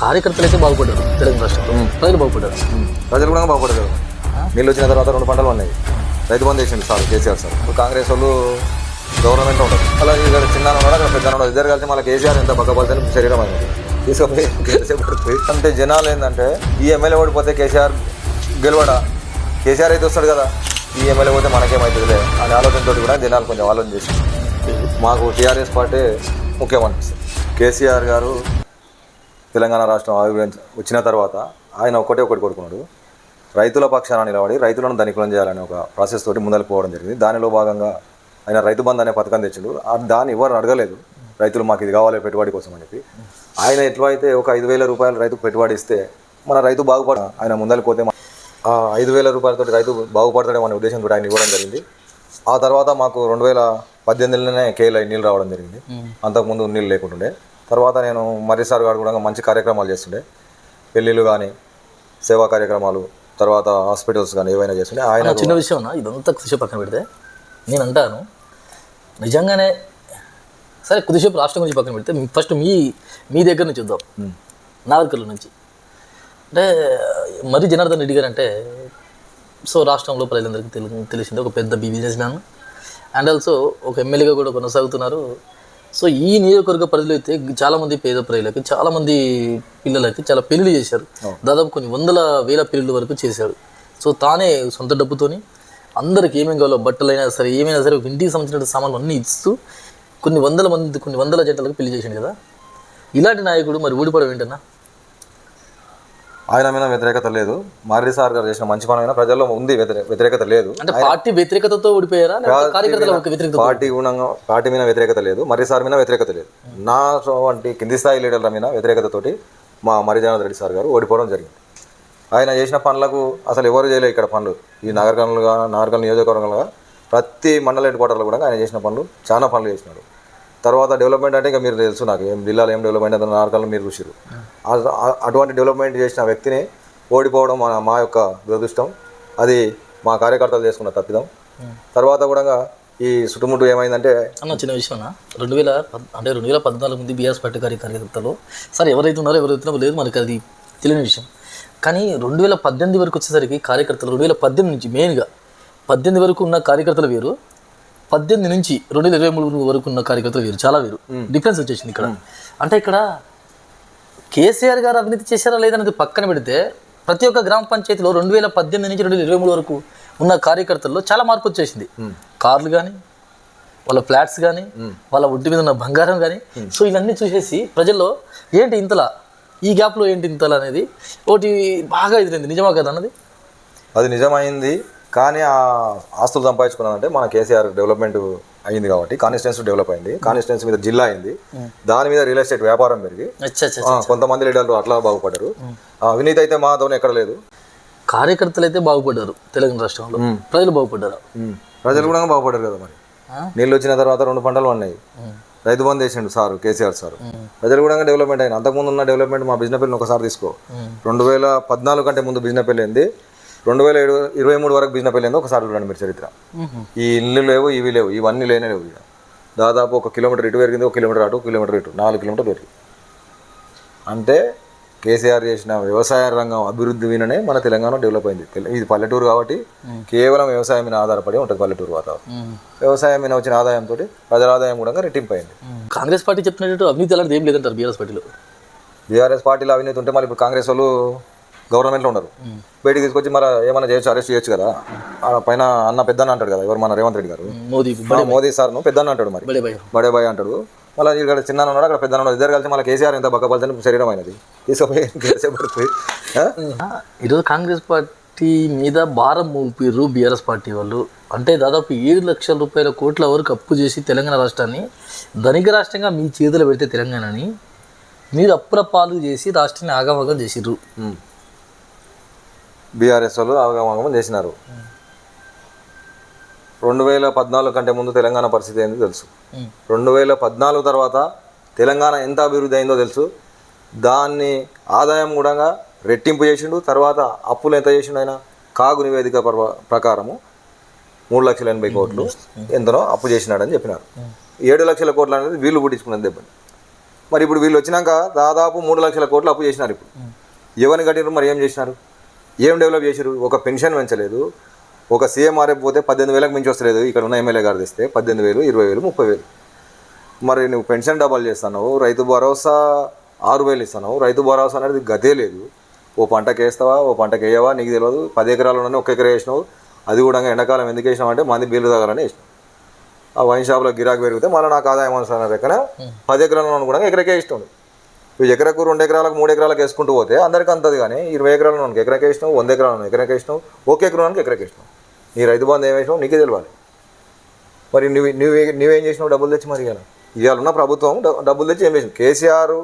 కార్యకర్తలు అయితే బాగుపడ్డారు తెలంగాణ రాష్ట్రంలో, ప్రజలు బాగుపడ్డారు. ప్రజలు కూడా బాగుపడలేదు. నీళ్ళు వచ్చిన తర్వాత 2 పంటలు ఉన్నాయి. రైతు బంధు చేసిండు సార్ కేసీఆర్ సార్. కాంగ్రెస్ వాళ్ళు గవర్నమెంట్ ఉండదు. అలా ఇక్కడ చిన్న ఉన్నాడు, అక్కడ పెద్ద ఉన్నాడు, ఇద్దరు కలిసి మళ్ళీ కేసీఆర్ ఎంత పక్కపడితే శరీరం అనేది తీసుకుపోయి పడుతుంది. అంటే జనాలు ఏంటంటే ఈ ఎమ్మెల్యే ఓడిపోతే కేసీఆర్ గెలవడా, కేసీఆర్ అయితే వస్తాడు కదా, ఈ ఎమ్మెల్యే పోతే మనకేమవుతుందిలే అనే ఆలోచనతో కూడా జనాలు కొంచెం ఆలోచన చేసి మాకు టీఆర్ఎస్ పార్టీ ముఖ్యం అనిపిస్తుంది. కేసీఆర్ గారు తెలంగాణ రాష్ట్రం వచ్చిన తర్వాత ఆయన ఒకటి కోరుకున్నాడు, రైతుల పక్షాన నిలబడి రైతులను ధనికులం చేయాలనే ఒక ప్రాసెస్ తోటి ముందరికి పోవడం జరిగింది. దానిలో భాగంగా ఆయన రైతు బంధు అనే పథకం తెచ్చిండు. దాన్ని ఎవరు అడగలేదు, రైతులు మాకు ఇది కావాలి పెట్టుబడి కోసం అని చెప్పి. ఆయన ఎట్లా అయితే ఒక 5,000 రూపాయలు రైతుకు పెట్టుబడి ఇస్తే మన రైతు బాగుపడ ఆయన ముందరికి పోతే 5,000 రూపాయలతో రైతు బాగుపడతాడేమో అనే ఉద్దేశంతో ఆయన ఇవ్వడం జరిగింది. ఆ తర్వాత మాకు 2018లోనే కేఎల్ఐ నీళ్ళు రావడం జరిగింది. అంతకుముందు నీళ్ళు లేకుంటుండే. తర్వాత నేను మర్రి సార్ గారు కూడా మంచి కార్యక్రమాలు చేస్తుండే, పెళ్ళిళ్ళు కానీ సేవా కార్యక్రమాలు, తర్వాత హాస్పిటల్స్ కానీ ఏవైనా చేస్తుండే. ఆయన చిన్న విషయం ఇదంతా కొద్దిసేపు పక్కన పెడితే నేను అంటాను, నిజంగానే సరే కొద్దిసేపు రాష్ట్రం గురించి పక్కన పెడితే ఫస్ట్ మీ దగ్గర నుంచి చూద్దాం, నాగరికల నుంచి. అంటే మరి జనార్దన్ రెడ్డి గారు అంటే సో రాష్ట్రంలో ప్రజలందరికీ తెలిసింది ఒక పెద్ద బిజినెస్ మ్యాన్ అండ్ ఆల్సో ఒక ఎమ్మెల్యేగా కూడా కొనసాగుతున్నారు. సో ఈ నియోజకవర్గ ప్రజలు అయితే చాలామంది పేద ప్రజలకి, చాలామంది పిల్లలకి చాలా పెళ్ళిళ్ళు చేశారు. దాదాపు కొన్ని 100,000 పెళ్ళిళ్ళ వరకు చేశాడు. సో తానే సొంత డబ్బుతోని అందరికి ఏమేమి కావాలో బట్టలైనా సరే ఏమైనా సరే ఇంటికి సంబంధించిన సామాన్లు అన్నీ ఇస్తూ కొన్ని వందల జంటలకు పెళ్లి చేసిండు కదా. ఇలాంటి నాయకుడు మరి ఊడిపడం ఏంటన్నా? ఆయన మీద వ్యతిరేకత లేదు. మర్రి సార్ గారు చేసిన మంచి పని అయినా ప్రజల్లో ఉంది, వ్యతిరేకత లేదు. అంటే పార్టీ వ్యతిరేకతతో ఓడిపోయారా? పార్టీ మీద వ్యతిరేకత లేదు, మర్రి సార్ మీద వ్యతిరేకత లేదు. నా వంటి కింది స్థాయి లీడర్ల మీద వ్యతిరేకతతోటి మా మర్రి జనార్దన్ రెడ్డి సార్ గారు ఓడిపోవడం జరిగింది. ఆయన చేసిన పనులకు అసలు ఎవరు చేయలేదు ఇక్కడ పనులు. ఈ నగరకల్ నియోజకవర్గంలో ప్రతి మండల హెడ్ క్వార్టర్లో కూడా ఆయన చేసిన పనులు చాలా పనులు చేసినాడు. తర్వాత డెవలప్మెంట్ అంటే ఇక మీరు తెలుసు, నాకు జిల్లాలో ఏం డెవలప్మెంట్ అంటే నాగరికల్లో మీరు చూసారు. అటువంటి డెవలప్మెంట్ చేసిన వ్యక్తిని ఓడిపోవడం మా యొక్క దురదృష్టం. అది మా కార్యకర్తలు చేసుకున్న తప్పిదం. తర్వాత కూడా ఈ చుట్టుముట్టు ఏమైందంటే చిన్న విషయం 2014 మంది బీఆర్ఎస్ పార్టీ కార్యకర్తలు సరే ఎవరైతే ఉన్నారో లేదు మనకి అది తెలియని విషయం. కానీ 2018 వరకు వచ్చేసరికి కార్యకర్తలు 2018 నుంచి మెయిన్గా 18 వరకు ఉన్న కార్యకర్తలు వేరు, 18 నుంచి 2023 వరకు ఉన్న కార్యకర్తలు వేరు, చాలా వేరు, డిఫరెన్స్ వచ్చేసింది ఇక్కడ. అంటే ఇక్కడ కేసీఆర్ గారు అవినీతి చేశారా లేదనేది పక్కన పెడితే ప్రతి ఒక్క గ్రామ పంచాయతీలో 2018 నుంచి 2023 వరకు ఉన్న కార్యకర్తల్లో చాలా మార్పు వచ్చేసింది. కార్లు కానీ, వాళ్ళ ఫ్లాట్స్ కానీ, వాళ్ళ ఒడ్డు మీద ఉన్న బంగారం కానీ. సో ఇవన్నీ చూసేసి ప్రజల్లో ఏంటి ఇంతలా, ఈ గ్యాప్లో ఏంటి ఇంతలా అనేది ఒకటి బాగా ఎదిరింది. నిజమా కదా అన్నది? అది నిజమైంది. కానీ ఆ ఆస్తులు సంపాదించుకున్నానంటే మన కేసీఆర్ డెవలప్మెంట్ అయింది కాబట్టి కాన్స్టిట్యున్సీ డెవలప్ అయింది, కాన్స్టిట్యున్సీ మీద జిల్లా అయింది, దాని మీద రియల్ ఎస్టేట్ వ్యాపారం పెరిగి కొంతమంది లీడర్లు అట్లా బాగుపడ్డారు. అవినీతి అయితే మాతోనే ఎక్కడ లేదు. కార్యకర్తలు అయితే బాగుపడ్డారు తెలంగాణ రాష్ట్రంలో, ప్రజలు బాగుపడ్డారు. ప్రజలు కూడా బాగుపడ్డారు కదా. మరి నీళ్ళు వచ్చిన తర్వాత 2 పంటలు ఉన్నాయి, రైతు బంధు చేసిండు సార్ కేసీఆర్ సార్. ప్రజలు కూడా డెవలప్మెంట్ అయిన. అంతకుముందు ఉన్న డెవలప్మెంట్ మా బిజినెస్ ఒకసారి తీసుకో, 2014 కంటే ముందు బిజినెస్ వెళ్ళింది, 2023 వరకు బిజినెస్ వెళ్ళింది ఒకసారి చూడండి మీరు చరిత్ర. ఈ ఇల్లు లేవు, ఇవి లేవు, ఇవన్నీ లేనే లేవు. దాదాపు 1 కిలోమీటర్ ఇటు పెరిగింది, 1 కిలోమీటర్ అటు, 1 కిలోమీటర్ ఇటు, 4 కిలోమీటర్ పెరిగింది. అంటే కేసీఆర్ చేసిన వ్యవసాయ రంగం అభివృద్ధి విననే మన తెలంగాణ డెవలప్ అయింది. ఇది పల్లెటూరు కాబట్టి కేవలం వ్యవసాయం మీద ఆధారపడి ఉంటుంది పల్లెటూరు వాతావరణం. వ్యవసాయం మీద వచ్చిన ఆదాయంతో ప్రజల ఆదాయం కూడా రెట్టింపు అయింది. కాంగ్రెస్ పార్టీ చెప్పినట్టు అవినీతి అలాంటిది ఏం లేదంటారు బీఆర్ఎస్ పార్టీలో. బీఆర్ఎస్ పార్టీలో అవినీతి ఉంటే మళ్ళీ ఇప్పుడు కాంగ్రెస్ వాళ్ళు గవర్నమెంట్లో ఉండరు, బయటికి తీసుకొచ్చి మరి ఏమైనా చేయొచ్చు, అరెస్ట్ చేయొచ్చు కదా. పైన అన్న పెద్దన్న అంటాడు కదా, ఎవరు మన రేవంత్ రెడ్డి గారు, మోదీ సార్ పెద్దన్న అంటాడు, మరి బడే బాయ్ అంటాడు. మళ్ళీ ఇక్కడ చిన్న ఉన్నాడు, అక్కడ పెద్ద ఉన్నాడు, ఇద్దరు కలిసి మళ్ళీ కేసీఆర్ ఎంత బక్కపలితే శరీరం అయినది తీసుకుపోయి పడుతుంది. ఈరోజు కాంగ్రెస్ పార్టీ మీద భారం మోపిర్రు బీఆర్ఎస్ పార్టీ వాళ్ళు. అంటే దాదాపు 7 లక్షల కోట్ల వరకు అప్పు చేసి తెలంగాణ రాష్ట్రాన్ని ధనిక రాష్ట్రంగా మీ చేతులు పెడితే తెలంగాణని మీరు అప్రపాలు చేసి రాష్ట్రాన్ని ఆగమగం చేసిర్రు. బీఆర్ఎస్ వాళ్ళు ఆగమగం చేసినారు. 2014 కంటే ముందు తెలంగాణ పరిస్థితి ఏందో తెలుసు, 2014 తర్వాత తెలంగాణ ఎంత అభివృద్ధి అయిందో తెలుసు. దాన్ని ఆదాయం కూడా రెట్టింపు చేసిండు. తర్వాత అప్పులు ఎంత చేసిండు ఆయన, కాగు నివేదిక ప్రకారము 3,80,000 కోట్లు ఎంతనో అప్పు చేసినాడని చెప్పినారు. 7 లక్షల కోట్లు అనేది వీళ్ళు పుట్టించుకున్నది దెబ్బని. మరి ఇప్పుడు వీళ్ళు వచ్చినాక దాదాపు 3 లక్షల కోట్లు అప్పు చేసినారు. ఇప్పుడు ఎవరిని కట్టినారు, మరి ఏం చేసినారు, ఏం డెవలప్ చేశారు? ఒక పెన్షన్ పెంచలేదు, ఒక సీఎంఆర్ఎఫ్ పోతే 18,000కి మించి వస్తలేదు. ఇక్కడ ఉన్న ఎమ్మెల్యే గారు తెస్తే 18,000, 20,000, 30,000. మరి నువ్వు పెన్షన్ డబల్ చేస్తున్నావు, రైతు భరోసా 6,000 ఇస్తున్నావు. రైతు భరోసా అనేది గతే లేదు. ఓ పంటకి వేస్తావా, ఓ పంటకి వేయవా నీకు తెలియదు. 10 ఎకరాలు ఒక ఎకరా వేసినావు. అది కూడా ఎండాకాలం ఎందుకు వేసినావు అంటే మంది బిల్లు తగాలని వేసినావు. ఆ వైన్ షాప్లో గిరాకీ పెరిగితే మళ్ళీ నాకు ఆదాయం వస్తున్న లెక్కన 10 ఎకరాలను కూడా ఎకరకే ఇష్టం. ఇప్పుడు ఎకరకు 2 ఎకరాలకు 3 ఎకరాలకు వేసుకుంటూ పోతే అందరికీ అంతది. కానీ 20 ఎకరాలను ఎకరకే ఇష్టం, 100 ఎకరాలను ఎకరకే ఇష్టం, ఒక ఎకరానికి ఎకరకే ఇష్టం. నీ రైతు బంధు ఏం వేసినావు నీకే తెలియాలి. మరి నువ్వేం చేసినావు డబ్బులు తెచ్చి? మరి ఇవాళ ఉన్న ప్రభుత్వం డబ్బులు తెచ్చి ఏం చేసింది? కేసీఆర్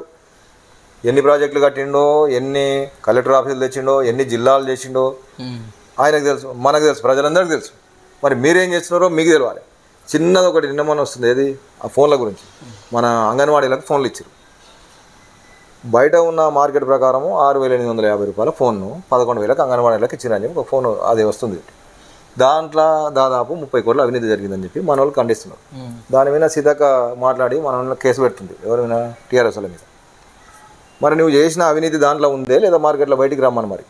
ఎన్ని ప్రాజెక్టులు కట్టిండో, ఎన్ని కలెక్టర్ ఆఫీసులు తెచ్చిండో, ఎన్ని జిల్లాలు చేసిండో ఆయనకు తెలుసు, మనకు తెలుసు, ప్రజలందరికీ తెలుసు. మరి మీరేం చేస్తున్నారో మీకు తెలియాలి. చిన్నది ఒకటి నిన్నమని వస్తుంది, ఏది ఆ ఫోన్ల గురించి. మన అంగన్వాడీలకు ఫోన్లు ఇచ్చారు. బయట ఉన్న మార్కెట్ ప్రకారము 6,850 రూపాయల ఫోన్ను 11,000కి అంగన్వాడీలకు ఇచ్చిందని చెప్పి ఒక ఫోన్ అది వస్తుంది. దాంట్లో దాదాపు 30 కోట్ల అవినీతి జరిగిందని చెప్పి మన వాళ్ళు ఖండిస్తున్నారు. దాని మీద సీతక్క మాట్లాడి మన వాళ్ళ కేసు పెడుతుంది, ఎవరి మీద? టీఆర్ఎస్ వాళ్ళ మీద. మరి నువ్వు చేసిన అవినీతి దాంట్లో ఉందే లేదా మార్కెట్లో బయటికి రమ్మని. మరి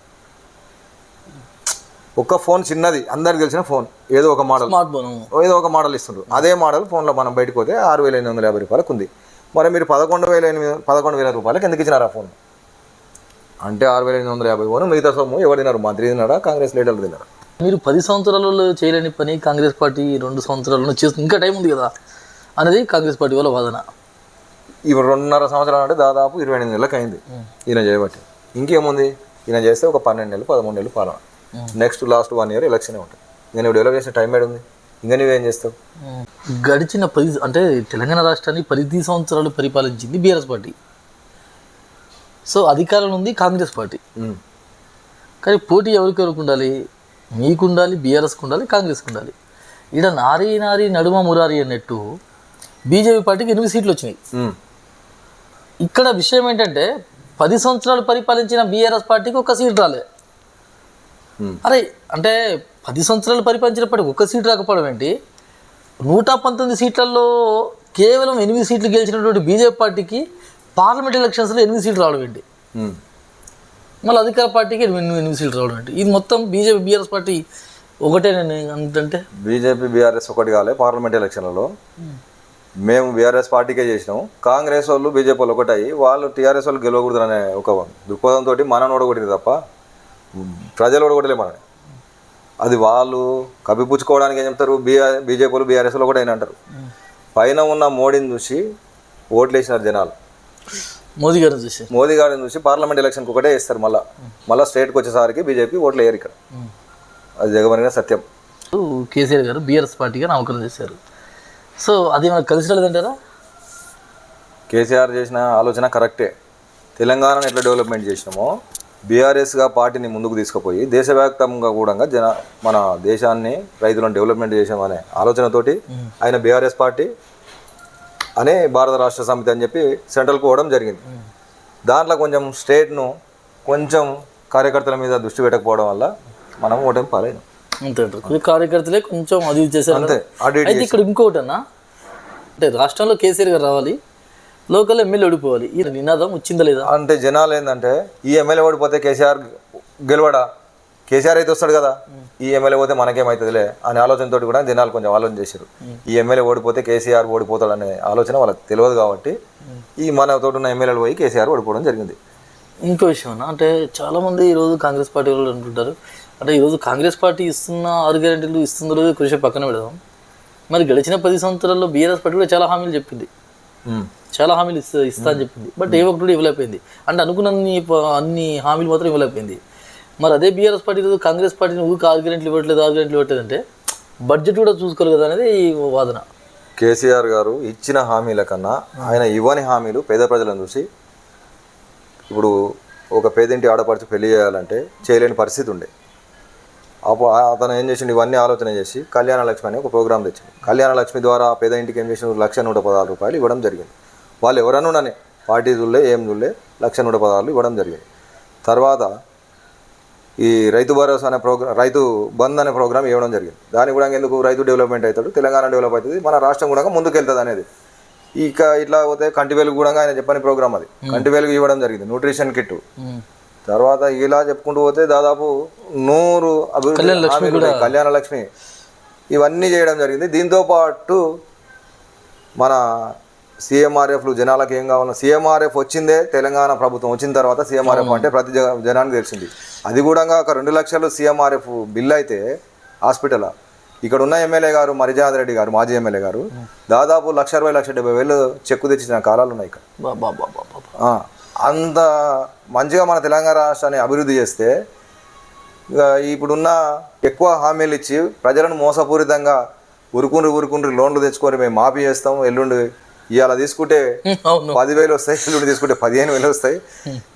ఒక్క ఫోన్ చిన్నది అందరికి తెలిసిన ఫోన్, ఏదో ఒక మోడల్, ఏదో ఒక మోడల్ ఇస్తుండ్రు. అదే మోడల్ ఫోన్లో మనం బయటకు పోతే 6,850 రూపాయలకు ఉంది. మరి మీరు 11,000 రూపాయలకు ఎందుకు ఇచ్చినారు ఆ ఫోన్? అంటే 6,850 ఫోన్ మిగతా సొమ్ము ఎవరు తిన్నారు? మంత్రి తిన్నారా, కాంగ్రెస్ లీడర్లు తిన్నారా? మీరు 10 సంవత్సరాలలో చేయలేని పని కాంగ్రెస్ పార్టీ 2 సంవత్సరాలలో చేస్తుంది, ఇంకా టైం ఉంది కదా అనేది కాంగ్రెస్ పార్టీ వాళ్ళ వాదన. ఇప్పుడు 2.5 సంవత్సరాలు అంటే దాదాపు 28 నెలలకు అయింది ఈయన చేయబట్టి. ఇంకేముంది? ఈయన చేస్తే ఒక 12 నెలలు 13 నెలలు పాలన. నెక్స్ట్ లాస్ట్ 1 ఇయర్ ఎలక్షనే ఉంటుంది. నేను డెవలప్ చేసిన టైం ఏడు ఉంది? ఇంకా నువ్వేం చేస్తావు? గడిచిన 10 అంటే తెలంగాణ రాష్ట్రాన్ని 10 సంవత్సరాలు పరిపాలించింది బీఆర్ఎస్ పార్టీ. సో అధికారంలో ఉంది కాంగ్రెస్ పార్టీ. కానీ పోటీ ఎవరికి ఉండాలి? మీకు ఉండాలి, బీఆర్ఎస్కి ఉండాలి, కాంగ్రెస్కి ఉండాలి. ఇక్కడ నారీ నడుమ మురారి అన్నట్టు బీజేపీ పార్టీకి 8 సీట్లు వచ్చినాయి. ఇక్కడ విషయం ఏంటంటే 10 సంవత్సరాలు పరిపాలించిన బీఆర్ఎస్ పార్టీకి 1 సీట్ రాలే. అరే అంటే 10 సంవత్సరాలు పరిపాలించినప్పటికీ 1 సీట్ రాకపోవడం ఏంటి? 119 సీట్లలో కేవలం 8 సీట్లు గెలిచినటువంటి బీజేపీ పార్టీకి పార్లమెంట్ ఎలక్షన్స్లో 8 సీట్లు రావడం ఏంటి? మళ్ళీ అధికార పార్టీకి 8 సీట్లు రావడం ఏంటి? ఇది మొత్తం బీజేపీ బీఆర్ఎస్ పార్టీ ఒకటే అంటే బీజేపీ బీఆర్ఎస్ ఒకటి కాలే. పార్లమెంట్ ఎలక్షన్లలో మేము బీఆర్ఎస్ పార్టీకే చేసినాం. కాంగ్రెస్ వాళ్ళు బీజేపీ వాళ్ళు ఒకటయ్యి వాళ్ళు టీఆర్ఎస్ వాళ్ళు గెలవకూడదు అనే ఒక దృక్పథంతో మనని ఓడగొట్టింది తప్ప ప్రజలు ఓడగొట్టలే మనని. అది వాళ్ళు కప్పిపుచ్చుకోవడానికి ఏం చెప్తారు? బీజేపీ వాళ్ళు బీఆర్ఎస్ వాళ్ళు ఒకటైనా అంటారు. పైన ఉన్న మోడీని చూసి ఓట్లు వేసినారు జనాలు. మోదీ గారిని చూసి పార్లమెంట్ ఎలక్షన్కి ఒకటే వేస్తారు. మళ్ళీ స్టేట్కి వచ్చేసరికి బీజేపీ ఓట్లు వేయరు ఇక్కడ. అది జగమనిన సత్యం. కేసీఆర్ గారు బీఆర్ఎస్ పార్టీగా నామకరణం చేశారు. సో అది మనకు కలిసి రాలేదంటారా? కేసీఆర్ చేసిన ఆలోచన కరెక్టే. తెలంగాణను ఎట్లా డెవలప్మెంట్ చేసినామో బీఆర్ఎస్గా పార్టీని ముందుకు తీసుకుపోయి దేశవ్యాప్తంగా కూడా మన దేశాన్ని రైతులను డెవలప్మెంట్ చేసామనే ఆలోచనతోటి ఆయన బీఆర్ఎస్ పార్టీ అనే భారత రాష్ట్ర సమితి అని చెప్పి సెంట్రల్కి పోవడం జరిగింది. దాంట్లో కొంచెం స్టేట్ను కొంచెం కార్యకర్తల మీద దృష్టి పెట్టకపోవడం వల్ల మనం ఓటమి పాలైన అంతే. కార్యకర్తలే కొంచెం అది చేశారు అంతే. అయితే ఇక్కడ ఇంకొకటి అన్న, అంటే రాష్ట్రంలో కేసీఆర్ గారు రావాలి, లోకల్ ఎమ్మెల్యే ఓడిపోవాలి, ఈ నినాదం వచ్చిందా లేదా? అంటే జనాలు ఏంటంటే ఈ ఎమ్మెల్యే ఓడిపోతే కేసీఆర్ గెలవడా, కేసీఆర్ అయితే వస్తాడు కదా, ఈ ఎమ్మెల్యే పోతే మనకేమవుతుందిలే అనే ఆలోచనతో కూడా జనాలు కొంచెం ఆలోచన చేశారు. ఈ ఎమ్మెల్యే ఓడిపోతే కేసీఆర్ ఓడిపోతాడు అనే ఆలోచన వాళ్ళకి తెలియదు కాబట్టి ఈ మనతో ఉన్న ఎమ్మెల్యేలు పోయి కేసీఆర్ ఓడిపోవడం జరిగింది. ఇంకో విషయం అన్న, అంటే చాలామంది ఈరోజు కాంగ్రెస్ పార్టీ వాళ్ళు అంటుంటారు, అంటే ఈరోజు కాంగ్రెస్ పార్టీ ఇస్తున్న 6 గ్యారెంటీలు ఇస్తుందో లేదో కృషి పక్కన పెడదాం. మరి గడిచిన 10 సంవత్సరాల్లో బీఆర్ఎస్ పార్టీ కూడా చాలా హామీలు చెప్పింది, చాలా హామీలు ఇస్తా అని చెప్పింది. బట్ ఏ ఒక్కటి ఇవ్వలేకపోయింది. అంటే అనుకున్న అన్ని హామీలు మాత్రం ఇవ్వలేకపోయింది. మరి అదే బీఆర్ఎస్ పార్టీ ఈరోజు కాంగ్రెస్ పార్టీని ఊరికి 6 గ్యారెంటీలు ఇవ్వట్లేదు అంటే బడ్జెట్ కూడా చూసుకోవాలి కదా అనేది వాదన. కేసీఆర్ గారు ఇచ్చిన హామీల కన్నా ఆయన ఇవ్వని హామీలు పేద ప్రజలను చూసి, ఇప్పుడు ఒక పేదింటి ఆడపడుచు పెళ్లి చేయాలంటే చేయలేని పరిస్థితి ఉండే. అతను ఏం చేసిండు, ఇవన్నీ ఆలోచన చేసి కళ్యాణ లక్ష్మి అని ఒక ప్రోగ్రామ్ తెచ్చింది. కళ్యాణ లక్ష్మి ద్వారా పేద ఇంటికి ఏం చేసిన 1,116 రూపాయలు ఇవ్వడం జరిగింది. వాళ్ళు ఎవరన్నా పార్టీ చూడలే ఏం చూడలే 1,116 ఇవ్వడం జరిగింది. తర్వాత ఈ రైతు భరోసా అనే ప్రోగ్రామ్, రైతు బంద్ అనే ప్రోగ్రామ్ ఇవ్వడం జరిగింది. దాని కూడా ఎందుకు రైతు డెవలప్మెంట్ అవుతాడు, తెలంగాణ డెవలప్ అవుతుంది, మన రాష్ట్రం కూడా ముందుకు వెళ్తుంది అనేది ఇక ఇట్లా పోతే కంటి వెలుగు కూడా ఆయన చెప్పని ప్రోగ్రామ్ అది కంటి వెలుగు ఇవ్వడం జరిగింది, న్యూట్రిషన్ కిట్. తర్వాత ఇలా చెప్పుకుంటూ పోతే దాదాపు 100 అభివృద్ధి హామీలు, కళ్యాణ లక్ష్మి ఇవన్నీ చేయడం జరిగింది. దీంతో పాటు మన సీఎంఆర్ఎఫ్లు జనాలకు ఏం కావాలన్నా సీఎంఆర్ఎఫ్ వచ్చిందే తెలంగాణ ప్రభుత్వం వచ్చిన తర్వాత సీఎంఆర్ఎఫ్ అంటే ప్రతి జనానికి తెలిసింది. అది కూడా ఒక 2 లక్షలు సీఎంఆర్ఎఫ్ బిల్ అయితే హాస్పిటల్ ఇక్కడ ఉన్న ఎమ్మెల్యే గారు మరిజాద్ రెడ్డి గారు మాజీ ఎమ్మెల్యే గారు దాదాపు 1,60,00,000 చెక్కు తెచ్చిన కాలాలు ఉన్నాయి ఇక్కడ. అంత మంచిగా మన తెలంగాణ రాష్ట్రాన్ని అభివృద్ధి చేస్తే ఇప్పుడున్న ఎక్కువ హామీలు ఇచ్చి ప్రజలను మోసపూరితంగా ఉరుకుండ్రి లోన్లు తెచ్చుకొని మేము మాఫీ చేస్తాం, ఎల్లుండి ఇవాళ తీసుకుంటే 10,000 వస్తాయి, ఎల్లుండి తీసుకుంటే 15,000 వస్తాయి,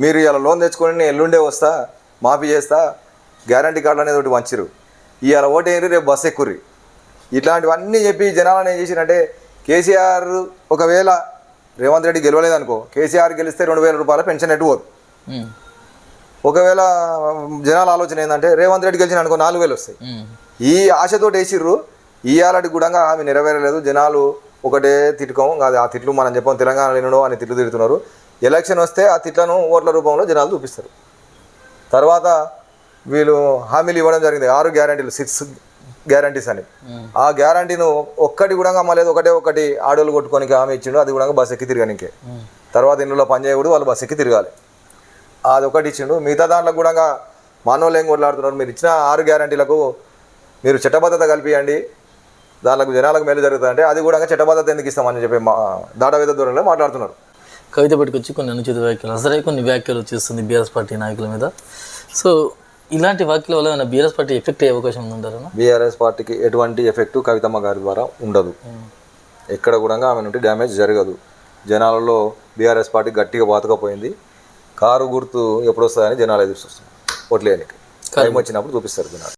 మీరు ఇవాళ లోన్ తెచ్చుకొని నేను ఎల్లుండే వస్తా మాఫీ చేస్తా, గ్యారంటీ కార్డు అనేది ఒకటి వంచిరు, ఇవాళ ఓటేరి రేపు బస్సు ఎక్కుర్రి, ఇట్లాంటివన్నీ చెప్పి జనాలను ఏం చేసిరంటే కేసీఆర్ ఒకవేళ రేవంత్ రెడ్డి గెలవలేదనుకో కేసీఆర్ గెలిస్తే 2,000 రూపాయల పెన్షన్ ఎటు పోదు. ఒకవేళ జనాల ఆలోచన ఏంటంటే రేవంత్ రెడ్డి గెలిచిన అనుకో 4,000 వస్తాయి. ఈ ఆశతో వేసిర్రు. ఇవాళటి కూడా ఆమె నెరవేరలేదు. జనాలు ఒకటే తిట్టుకోం కాదు, ఆ తిట్లు మనం చెప్పాం తెలంగాణ లేనుడో అని తిట్లు తిడుతున్నారు. ఎలక్షన్ వస్తే ఆ తిట్లను ఓట్ల రూపంలో జనాలు చూపిస్తారు. తర్వాత వీళ్ళు హామీలు ఇవ్వడం జరిగింది 6 గ్యారంటీలు 6 గ్యారంటీస్ అని. ఆ గ్యారంటీను ఒక్కటి కూడా మళ్ళీ ఒకటి ఆడోళ్ళు కొట్టుకోనికి హామీ ఇచ్చిండు, అది కూడా బస్ ఎక్కి తిరగనికే. తర్వాత ఇంట్లో పని చేయకూడదు, వాళ్ళు బస్ ఎక్కి తిరగాలి, అది ఒకటి ఇచ్చిండు. మిగతా దాంట్లో కూడా మానవులు ఏం కొట్లాడుతున్నారు, మీరు ఇచ్చిన 6 గ్యారంటీలకు మీరు చట్టబద్ధత కల్పియండి, దానికి జనాలకు మేలు జరుగుతుందంటే అది కూడా చట్టబద్ధత ఎందుకు ఇస్తామని చెప్పి దాటవేద దూరంలో మాట్లాడుతున్నారు. కవిత పెట్టుకొచ్చి కొన్ని అనుచిత వ్యాఖ్యలు అసలే కొన్ని వ్యాఖ్యలు చేస్తుంది బీఆర్ఎస్ పార్టీ నాయకుల మీద. సో ఇలాంటి వ్యాఖ్యల వల్ల ఏమైనా బీఆర్ఎస్ పార్టీ ఎఫెక్ట్ అయ్యే అవకాశం ఉందంటారా? బీఆర్ఎస్ పార్టీకి ఎటువంటి ఎఫెక్ట్ కవితమ్మ గారి ద్వారా ఉండదు. ఎక్కడ కూడా ఆమె నుండి డ్యామేజ్ జరగదు. జనాలలో బీఆర్ఎస్ పార్టీ గట్టిగా బాతకపోయింది. కారు గుర్తు ఎప్పుడు వస్తుందని జనాలు ఎదురు చూస్తున్నారు. ఓట్లేనికి టైం వచ్చినప్పుడు చూపిస్తారు జనాలు.